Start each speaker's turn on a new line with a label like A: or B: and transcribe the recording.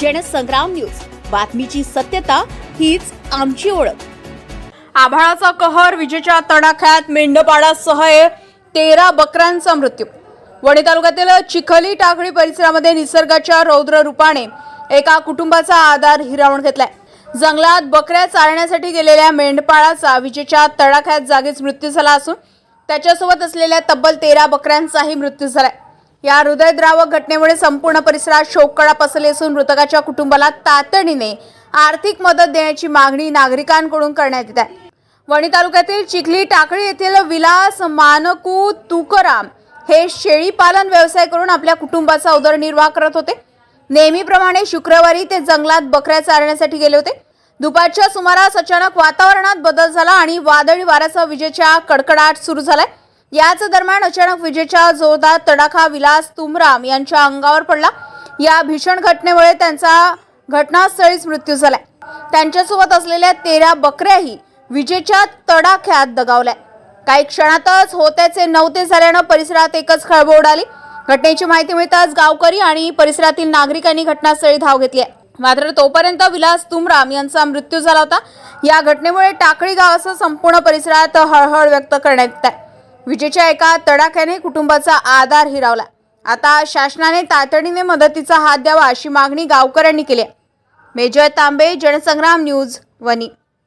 A: Jansangram news, बातमीची सत्यता हीच आमची ओळख।
B: आभाळाचा कहर, विजेच्या तडाख्यात मेंढपाळासह 13 बकऱ्यांचा मृत्यू। वणी तालुक्यातील चिखली टाकळी परिसरामध्ये निसर्गाच्या रौद्र रूपाने एका कुटुंबाचा आधार हिरावून घेतलाय। जंगलात बकऱ्या चारण्यासाठी गेलेल्या मेंढपाळाचा विजेच्या तडाख्यात जागीच मृत्यू झाला असून त्याच्यासोबत असलेल्या तब्बल 13 बकऱ्यांचाही मृत्यू झालाय। या हृदयद्रावक घटनेमुळे संपूर्ण परिसरात शोककळा पसरली असून मृतकाच्या कुटुंबाला तातडीने आर्थिक मदत देण्याची मागणी नागरिकांकडून करण्यात येत आहे। वणी तालुक्यातील चिखली टाकळी येथील विलास मानकू तुकाराम हे शेळी पालन व्यवसाय करून आपल्या कुटुंबाचा उदरनिर्वाह करत होते। नेहमीप्रमाणे शुक्रवारी ते जंगलात बकऱ्या चारण्यासाठी गेले होते। दुपारच्या सुमारास अचानक वातावरणात बदल झाला आणि वादळी वाऱ्यासह विजेच्या कडकडाट सुरू झालाय। याच दरम्यान अचानक विजेचा जोरदार तडाखा विलास तुमराम यांच्या अंगावर पडला। या भीषण घटनेमुळे त्यांचा घटनास्थळीच मृत्यू झालाय। त्यांच्यासोबत असलेल्या 13 बकऱ्याही विजेच्या तडाख्यात दगावल्या। काही क्षणातच होत्याचे नव्हते झाल्याने परिसरात एकच खळबळ उडाली। घटनेची माहिती मिळताच गावकरी आणि परिसरातील नागरिकांनी घटनास्थळी धाव घेतली आहे। मात्र तोपर्यंत विलास तुमराम यांचा मृत्यू झाला होता। या घटनेमुळे टाकळी गावासह संपूर्ण परिसरात हळहळ व्यक्त करण्यात येत आहे। विजेच्या एका तडाख्याने कुटुंबाचा आधार हिरावला। आता शासनाने तातडीने मदतीचा हात द्यावा अशी मागणी गावकऱ्यांनी केली आहे। मेजर तांबे, जनसंग्राम न्यूज, वणी।